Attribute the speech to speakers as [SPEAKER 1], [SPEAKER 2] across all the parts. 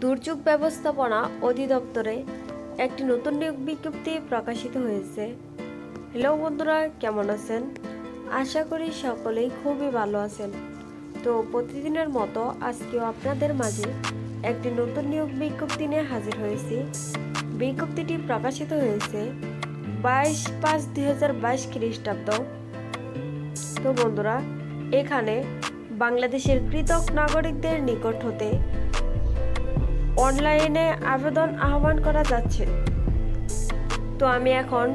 [SPEAKER 1] দুর্যোগ ব্যবস্থাপনা অধিদপ্তরে একটি নতুন নিয়োগ বিজ্ঞপ্তি প্রকাশিত হয়েছে। হ্যালো বন্ধুরা, কেমন আছেন? আশা করি সকলেই খুবই ভালো আছেন। তো প্রতিদিনের মতো আজকেও আপনাদের মাঝে একটি নতুন নিয়োগ বিজ্ঞপ্তি নিয়ে হাজির হয়েছি। বিজ্ঞপ্তিটি প্রকাশিত হয়েছে 22/5/2022 খ্রিস্টাব্দ। তো বন্ধুরা, এখানে বাংলাদেশের কৃতজ্ঞ নাগরিকদের নিকট হতে অনলাইনে আবেদন আহ্বান করা যাচ্ছে। তো আমি এখন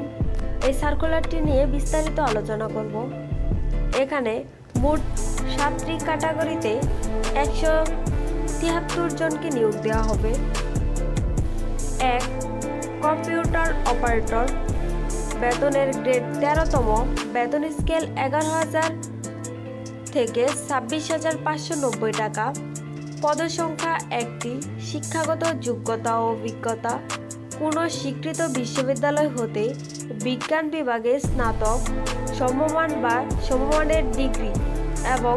[SPEAKER 1] এই সার্কুলারটি নিয়ে বিস্তারিত আলোচনা করব। এখানে মোট 7টি ক্যাটাগরিতে 173 জনকে নিয়োগ দেওয়া হবে। 1. কম্পিউটার অপারেটর, বেতনের গ্রেড 13তম, বেতন স্কেল 11,000 থেকে 26,590 টাকা। পদসংখ্যা 1টি। শিক্ষাগত যোগ্যতা ও অভিজ্ঞতা: কোনো স্বীকৃত বিশ্ববিদ্যালয় হতে বিজ্ঞান বিভাগে স্নাতক, সমমান বা সমমানের ডিগ্রি এবং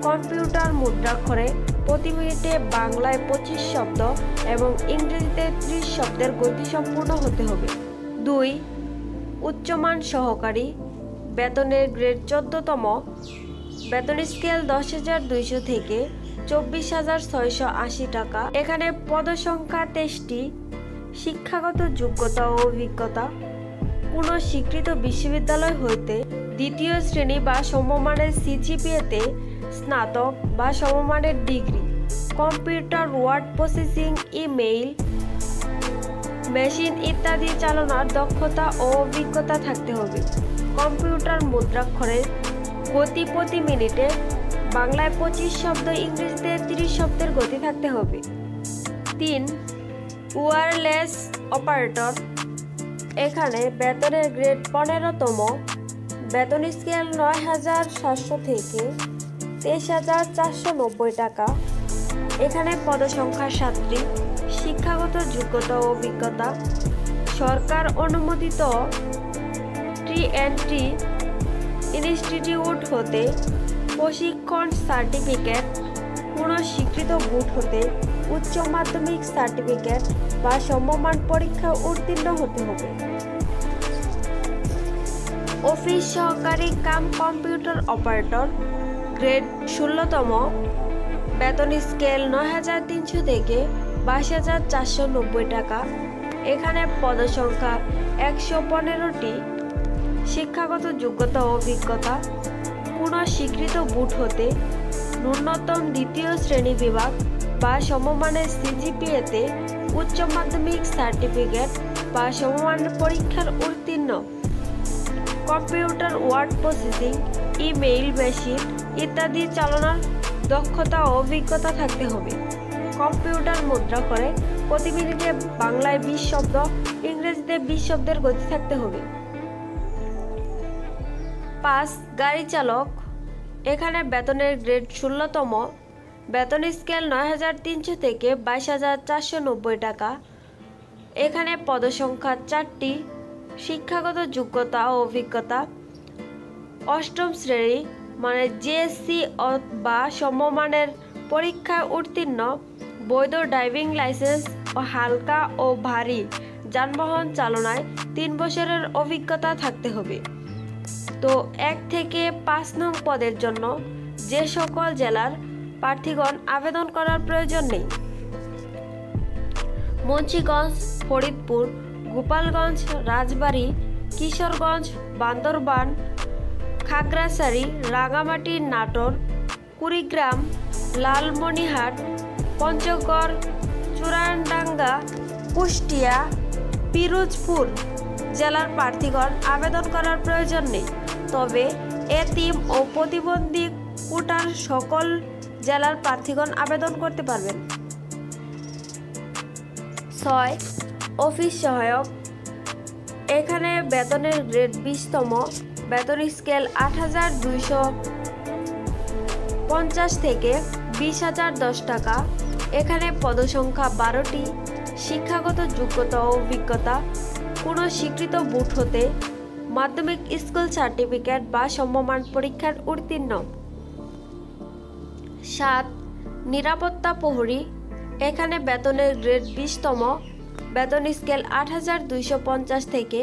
[SPEAKER 1] কম্পিউটার মুদ্রাক্ষরে প্রতি মিনিটে বাংলায় 25 শব্দ এবং ইংরেজিতে 30 শব্দের গতিসম্পন্ন হতে হবে। 2. উচ্চমান সহকারী, বেতনের গ্রেড 14তম, বেতন স্কেল 10,200 থেকে 24,680 টাকা। এখানে পদসংখ্যা 23টি। শিক্ষাগত যোগ্যতা ও অভিজ্ঞতা: কোনো স্বীকৃত বিশ্ববিদ্যালয় হইতে দ্বিতীয় শ্রেণী বা সমমানের সিজিপিএতে স্নাতক বা সমমানের degree, computer, word processing, email, machine ইত্যাদি চালানোর দক্ষতা ও অভিজ্ঞতা থাকতে হবে। কম্পিউটার মুদ্রাক্ষরের গতি প্রতি মিনিটে বাংলায় 25 শব্দ, ইংরেজিতে 30 শব্দের গতি থাকতে হবে। 3. ওয়্যারলেস অপারেটর, এখানে বেতনের গ্রেড 15তম, বেতন স্কেল 9,700 থেকে 23,490 টাকা। এখানে পদসংখ্যা 7টি। শিক্ষাগত যোগ্যতা ও অভিজ্ঞতা: সরকার অনুমোদিত টি&টি ইনস্টিটিউট হতে প্রশিক্ষণ সার্টিফিকেট, কোনো স্বীকৃত বোর্ড হতে উচ্চ মাধ্যমিক সার্টিফিকেট বা সমমান পরীক্ষা উত্তীর্ণ হতে হবে। অফিস সহকারী কাম কম্পিউটার অপারেটর, গ্রেড 16তম, বেতন স্কেল 9,300 থেকে 22,490 টাকা। এখানে পদসংখ্যা 115টি। শিক্ষাগত যোগ্যতা ও অভিজ্ঞতা: কোনো স্বীকৃত বোর্ড হতে ন্যূনতম দ্বিতীয় শ্রেণী বিভাগ বা সমমানের সিজিপিএতে উচ্চ মাধ্যমিক সার্টিফিকেট বা সমমান পরীক্ষার উত্তীর্ণ। Computer, word processing, email, machine ইত্যাদি চালানোর দক্ষতা ও অভিজ্ঞতা থাকতে হবে। কম্পিউটার মুদ্রাক্ষরে প্রতি মিনিটে বাংলায় 20 শব্দ, ইংরেজিতে 20 শব্দের গতি থাকতে হবে। 5. গাড়ি চালক, এখানে বেতনের গ্রেড 16তম, বেতন স্কেল 9,300 থেকে 22,490 টাকা। এখানে পদসংখ্যা 4টি। শিক্ষাগত যোগ্যতা ও অভিজ্ঞতা: অষ্টম শ্রেণী মানে জিএসসি বা সমমানের পরীক্ষায় উত্তীর্ণ, বৈধ ড্রাইভিং লাইসেন্স ও হালকা ও ভারী যানবাহন চালনায় 3 বছরের অভিজ্ঞতা থাকতে হবে। তো 1 থেকে 5 নং পদের জন্য যে সকল জেলার প্রার্থীগণ আবেদন করার প্রয়োজন নেই: মুন্সিগঞ্জ, ফরিদপুর, গোপালগঞ্জ, রাজবাড়ী, কিশোরগঞ্জ, বান্দরবান, খাগড়াছড়ি, রাঙামাটি, নাটোর, কুড়িগ্রাম, লালমনিরহাট, পঞ্চগড়, চুয়াডাঙ্গা, কুষ্টিয়া, পিরোজপুর জেলার প্রার্থীগণ আবেদন করার প্রয়োজন নেই। তবে এতিম ও প্রতিবন্ধী কোটার সকল জেলার প্রার্থীগণ আবেদন করতে পারবেন। 6. অফিস সহায়ক, এখানে বেতনের গ্রেড 20তম, বেতন স্কেল 8,250 থেকে 20,010 টাকা। এখানে পদসংখ্যা 12টি। শিক্ষাগত যোগ্যতা ও অভিজ্ঞতা: কোনো স্বীকৃত বোর্ড হতে মাধ্যমিক স্কুল সার্টিফিকেট বা সমমান পরীক্ষার উত্তীর্ণ। 7. নিরাপত্তা প্রহরী, এখানে বেতনের গ্রেড 20তম, বেতন স্কেল 8,250 থেকে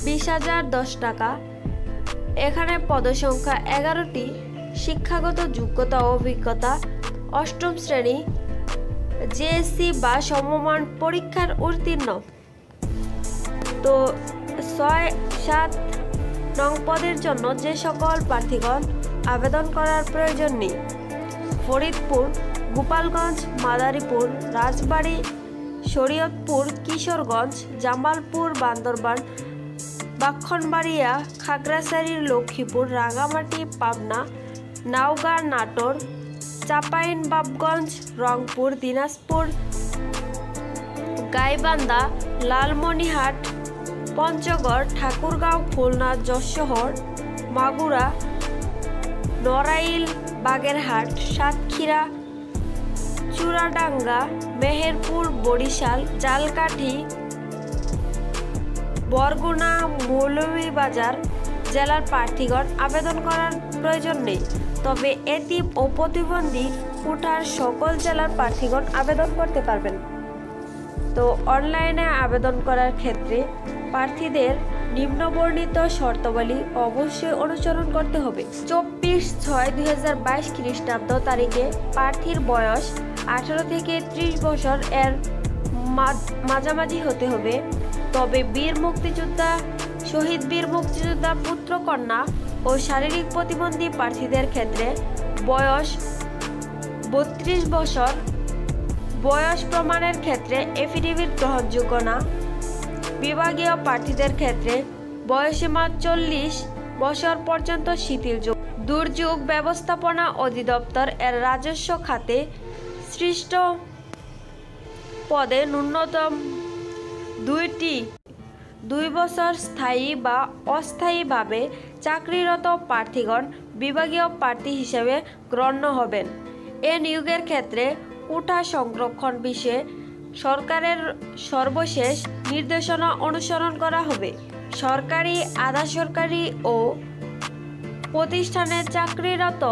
[SPEAKER 1] 20,010 টাকা। এখানে পদসংখ্যা 11টি। শিক্ষাগত যোগ্যতা ও অভিজ্ঞতা 8ম শ্রেণী জেএসসি বা সমমান পরীক্ষার উত্তীর্ণ। তো 6-7 নং পদের জন্য যে সকল প্রার্থীগণ আবেদন করার প্রয়োজন নেই: ফরিদপুর, গোপালগঞ্জ, মাদারীপুর, রাজবাড়ী, শরীয়তপুর, কিশোরগঞ্জ, জামালপুর, বান্দরবান, ব্রাহ্মণবাড়িয়া, খাগড়াছড়ি, লক্ষ্মীপুর, রাঙ্গামাটি, পাবনা, নওগাঁ, নাটোর, চাঁপাইনবাবগঞ্জ, রংপুর, দিনাজপুর, গাইবান্ধা, লালমনিরহাট, পঞ্চগড়, ঠাকুরগাঁও, খুলনা, যশোর, মাগুরা, নড়াইল, বাগেরহাট, সাতক্ষীরা, চুয়াডাঙ্গা, মেহেরপুর, বরিশাল, ঝালকাঠি, বরগুনা, মৌলভীবাজার জেলার প্রার্থীগণ আবেদন করার প্রয়োজন নেই। তবে এতিম ও প্রতিবন্ধী কোটার সকল জেলার প্রার্থীগণ আবেদন করতে পারবেন। তো অনলাইনে আবেদন করার ক্ষেত্রে প্রার্থীদের নিম্নবর্ণিত শর্তাবলী অবশ্যই অনুসরণ করতে হবে। 24/6/2022 খ্রিস্টাব্দ তারিখে প্রার্থীর বয়স 18 থেকে 30 বছর এর মাঝামাঝি হতে হবে। তবে বীর মুক্তিযোদ্ধা, শহীদ বীর মুক্তিযোদ্ধা পুত্র কন্যা ও শারীরিক প্রতিবন্ধী প্রার্থীদের ক্ষেত্রে বয়স 32 বছর। বয়স প্রমাণের ক্ষেত্রে এফিডেভিট গ্রহণযোগ্য না। বিভাগীয় প্রার্থীদের ক্ষেত্রে বয়সীমা 40 বছর পর্যন্ত শিথিলযোগ্য। দুর্যোগ ব্যবস্থাপনা অধিদপ্তর এর রাজস্ব খাতে সৃষ্ট পদে ন্যূনতম 2 বছর স্থায়ী বা অস্থায়ীভাবে চাকরিরত প্রার্থীগণ বিভাগীয় প্রার্থী হিসেবে গণ্য হবেন। এ নিয়োগের ক্ষেত্রে কোটা সংরক্ষণ বিষয়ে সরকারের সর্বশেষ নির্দেশনা অনুসরণ করা হবে। সরকারি, আধা সরকারি ও প্রতিষ্ঠানে চাকরিরত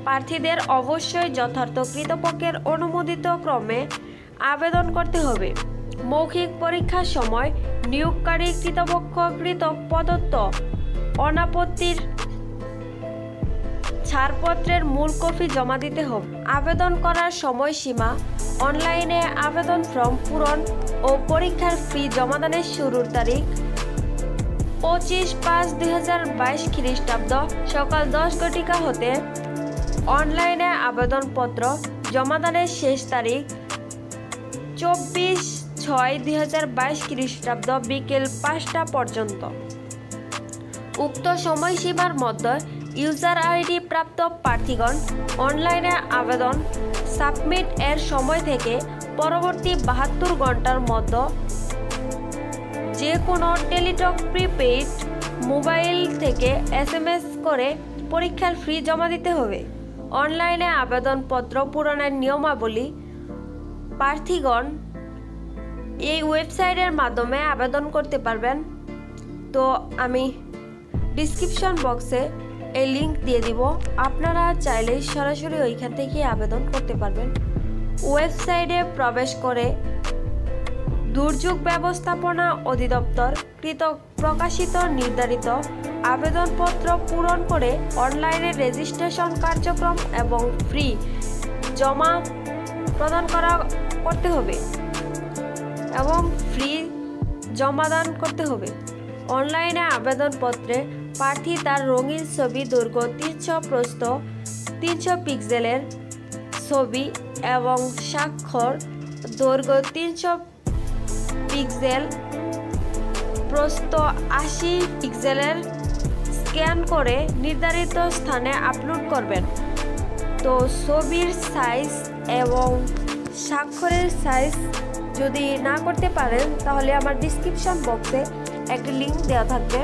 [SPEAKER 1] প্রার্থীদের অবশ্যই যথার্থ কর্তৃপক্ষের অনুমোদিত ক্রমে আবেদন করতে হবে। মৌখিক পরীক্ষার সময় নিয়োগকারী কর্তৃপক্ষ প্রদত্ত অনাপত্তির ছাড়পত্রের মূল কপি জমা দিতে হবে। আবেদন করার সময়সীমা: অনলাইনে আবেদন ফর্ম পূরণ ও পরীক্ষার ফি জমাদানের শুরুর তারিখ 25/5/2022 খ্রিস্টাব্দ সকাল 10 ঘটিকা হতে অনলাইনে আবেদনপত্র জমাদানের শেষ তারিখ 24/6/2022 খ্রিস্টাব্দ বিকেল 5টা পর্যন্ত। উক্ত সময়সীমার মধ্যে ইউজার আইডি প্রাপ্ত প্রার্থীগণ অনলাইনে আবেদন সাবমিট এর সময় থেকে পরবর্তী 72 ঘন্টার মধ্যে যে কোনো টেলিটক প্রিপেইড মোবাইল থেকে SMS করে পরীক্ষার ফি জমা দিতে হবে। অনলাইনে আবেদনপত্র পূরণের নিয়মাবলী: প্রার্থীগণ এই ওয়েবসাইটের মাধ্যমে আবেদন করতে পারবেন। তো আমি ডিসক্রিপশন বক্সে এই লিঙ্ক দিয়ে দিব, আপনারা চাইলে সরাসরি ওইখান থেকে আবেদন করতে পারবেন। ওয়েবসাইটে প্রবেশ করে দুর্যোগ ব্যবস্থাপনা অধিদপ্তর কর্তৃক প্রকাশিত নির্ধারিত আবেদনপত্র পূরণ করে অনলাইনে রেজিস্ট্রেশন কার্যক্রম এবং ফি জমা প্রদান করতে হবে এবং ফি জমাদান করতে হবে। অনলাইনে আবেদনপত্রে প্রার্থী তার রঙিন ছবি দৈর্ঘ্য 300 প্রস্থ 300 পিক্সেলের ছবি এবং স্বাক্ষর দৈর্ঘ্য 300 পিক্সেল প্রস্থ 80 পিক্সেলের স্ক্যান করে নির্ধারিত স্থানে আপলোড করবেন। তো ছবির সাইজ এবং স্বাক্ষরের সাইজ যদি না করতে পারেন তাহলে আমার ডিসক্রিপশন বক্সে একটি লিঙ্ক দেওয়া থাকবে,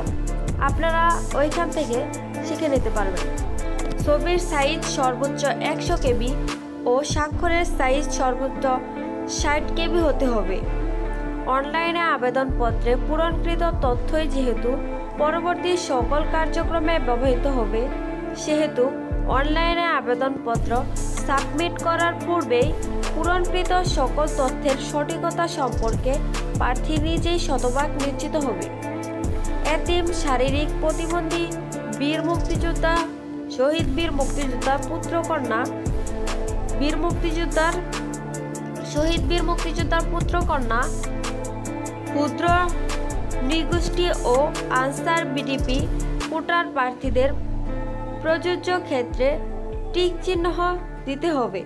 [SPEAKER 1] আপনারা ওইখান থেকে শিখে নিতে পারবেন। ছবির সাইজ সর্বোচ্চ 100 কেবি ও স্বাক্ষরের সাইজ সর্বোচ্চ 60 কেবি হতে হবে। অনলাইনে আবেদনপত্রে পূরণকৃত তথ্যই যেহেতু পরবর্তী সকল কার্যক্রমে ব্যবহৃত হবে, সেহেতু অনলাইনে আবেদনপত্র সাবমিট করার পূর্বেই পূরণকৃত সকল তথ্যের সঠিকতা সম্পর্কে প্রার্থী নিজেই শতভাগ নিশ্চিত হবে। এতিম, শারীরিক প্রতিবন্ধী, বীর মুক্তিযোদ্ধা, শহীদ বীর মুক্তিযোদ্ধার পুত্র-কন্যা, শহীদ বীর মুক্তিযোদ্ধার পুত্র-কন্যা, ক্ষুদ্র নৃগোষ্ঠী ও আনসার বিডিপি কোটার প্রার্থীদের প্রযোজ্য ক্ষেত্রে টিক চিহ্ন দিতে হবে।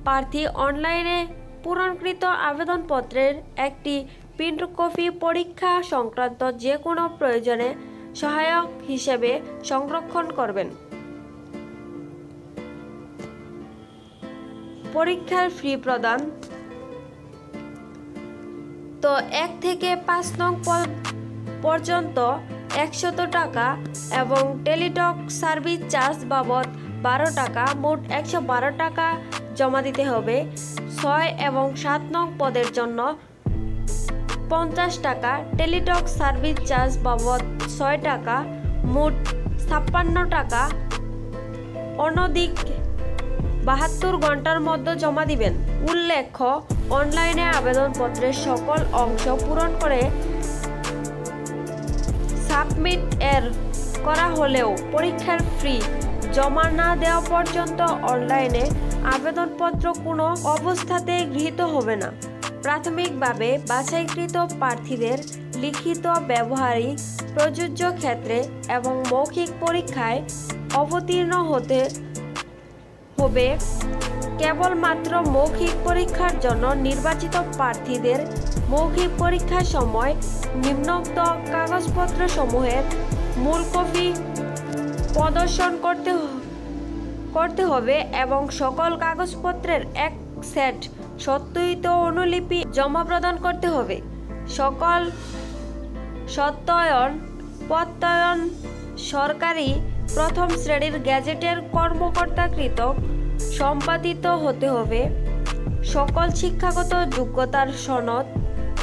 [SPEAKER 1] প্রার্থী অনলাইনে পূরণকৃত আবেদনপত্রের একটি প্রিন্ট কপি পরীক্ষা সংক্রান্ত যে কোনো প্রয়োজনে সহায়ক হিসেবে সংরক্ষণ করবেন। পরীক্ষার ফি প্রদান। তো 1 থেকে 5 নং পর্যন্ত 100 টাকা এবং টেলিটক সার্ভিস চার্জ বাবদ 12 টাকা, মোট 112 টাকা জমা দিতে হবে। 6 এবং 7 নং পদের জন্য 50 টাকা, টেলিটক সার্ভিস চার্জ বাবদ 6 টাকা, মোট 56 টাকা অনধিক 72 ঘন্টার মধ্যে জমা দিবেন। উল্লেখ্য, অনলাইনে আবেদনপত্রের সকল অংশ পূরণ করে সাবমিট করা হলেও পরীক্ষার ফি জমা না দেওয়া পর্যন্ত অনলাইনে আবেদনপত্র কোনো অবস্থাতেই গৃহীত হবে না। প্রাথমিকভাবে বাছাইকৃত প্রার্থীদের লিখিত, ব্যবহারিক, প্রযোজ্য ক্ষেত্রে এবং মৌখিক পরীক্ষায় অবতীর্ণ হতে হবে। কেবলমাত্র মৌখিক পরীক্ষার জন্য নির্বাচিত প্রার্থীদের মৌখিক পরীক্ষার সময় নিম্নোক্ত কাগজপত্র সমূহের মূল কপি প্রদর্শন করতে হবে এবং সকল কাগজপত্রের এক সেট সত্যায়িত অনুলিপি জমা প্রদান করতে হবে। সকল সত্যায়ন প্রত্যয়ন সরকারি প্রথম শ্রেণীর গ্যাজেটের কর্মকর্তাকৃত সম্পাদিত হতে হবে। সকল শিক্ষাগত যোগ্যতার সনদ,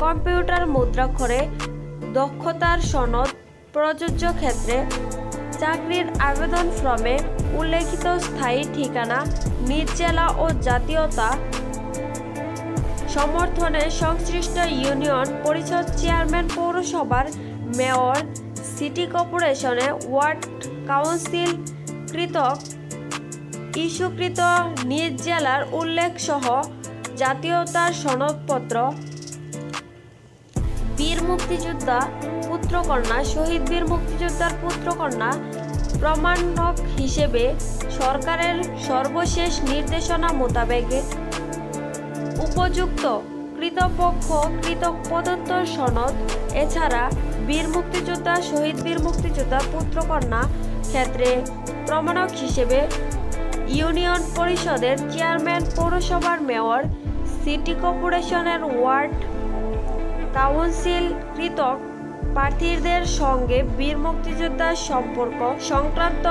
[SPEAKER 1] কম্পিউটার মুদ্রাক্ষরে দক্ষতার সনদ প্রযোজ্য ক্ষেত্রে চাকরির আবেদন ফর্মে উল্লেখিত স্থায়ী ঠিকানা, নিজ জেলা ও জাতীয়তা সমর্থনে সংশ্লিষ্ট ইউনিয়ন পরিষদ চেয়ারম্যান, পৌরসভার মেয়র, সিটি কর্পোরেশনে ওয়ার্ড কাউন্সিল কৃতক ইস্যুকৃত নিজ জেলার উল্লেখ সহ জাতীয়তার সনদপত্র, বীর মুক্তিযোদ্ধা পুত্র-কন্যা, শহীদ বীর মুক্তিযোদ্ধার পুত্র-কন্যা প্রমাণক হিসেবে সরকারের সর্বশেষ নির্দেশনা মোতাবেক উপযুক্ত কৃতপক্ষ কৃতক প্রদত্ত সনদ। এছাড়া বীর মুক্তিযোদ্ধা, শহীদ বীর মুক্তিযোদ্ধার পুত্র-কন্যা ক্ষেত্রে প্রমাণক হিসেবে ইউনিয়ন পরিষদের চেয়ারম্যান, পৌরসভার মেয়র, সিটি কর্পোরেশনের ওয়ার্ড কাউন্সিল কৃতক প্রার্থীদের সঙ্গে বীর মুক্তিযোদ্ধার সম্পর্ক সংক্রান্ত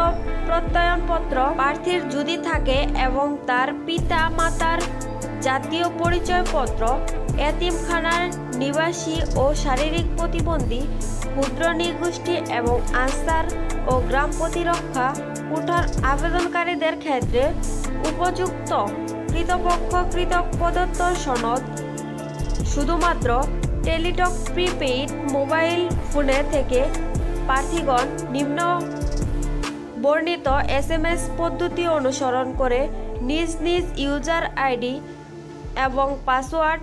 [SPEAKER 1] প্রত্যয়নপত্র প্রার্থীর যদি থাকে এবং তার পিতা মাতার জাতীয় পরিচয়পত্র, এতিমখানার নিবাসী ও শারীরিক প্রতিবন্ধী, ক্ষুদ্র নৃগোষ্ঠী এবং আনসার ও গ্রাম প্রতিরক্ষা কোটার আবেদনকারীদের ক্ষেত্রে উপযুক্ত কৃতপক্ষ কৃতক প্রদত্ত সনদ। শুধুমাত্র টেলিটক প্রিপেইড মোবাইল ফোনে থেকে প্রার্থীগণ নিম্ন বর্ণিত SMS পদ্ধতি অনুসরণ করে নিজ নিজ ইউজার আইডি এবং পাসওয়ার্ড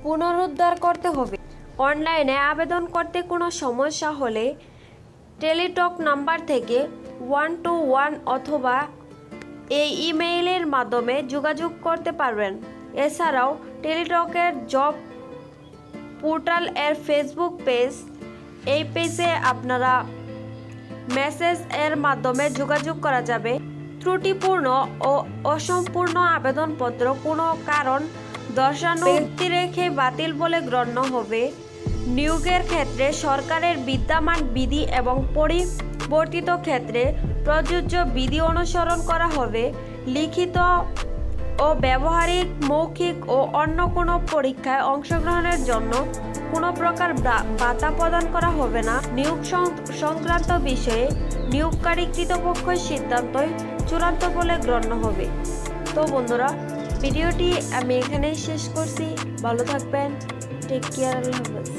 [SPEAKER 1] পুনরুদ্ধার করতে হবে। অনলাইনে আবেদন করতে কোনো সমস্যা হলে টেলিটক নাম্বার থেকে 121 অথবা এই ইমেইলের মাধ্যমে যোগাযোগ করতে পারবেন। এছাড়াও টেলিটকের জব পোর্টাল এর ফেসবুক পেজ, এই পেজে আপনারা মেসেজ এর মাধ্যমে যোগাযোগ করা যাবে। ত্রুটিপূর্ণ ও অসম্পূর্ণ আবেদনপত্র কোনো কারণ দর্শানো ব্যক্তি রেখে বাতিল বলে গণ্য হবে। নিয়োগের ক্ষেত্রে সরকারের বিদ্যমান বিধি এবং পরিবর্তিত ক্ষেত্রে প্রযোজ্য বিধি অনুসরণ করা হবে। লিখিত ও ব্যবহারিক, মৌখিক ও অন্য কোনো পরীক্ষায় অংশগ্রহণের জন্য কোনো প্রকার ভাতা প্রদান করা হবে না। নিয়োগ সংক্রান্ত বিষয়ে নিয়োগকারী কৃতপক্ষের সিদ্ধান্তই চূড়ান্ত বলে গণ্য হবে। তো বন্ধুরা, ভিডিওটি আমি এখানেই শেষ করছি। ভালো থাকবেন। Take care. আল্লাহ হাফেজ।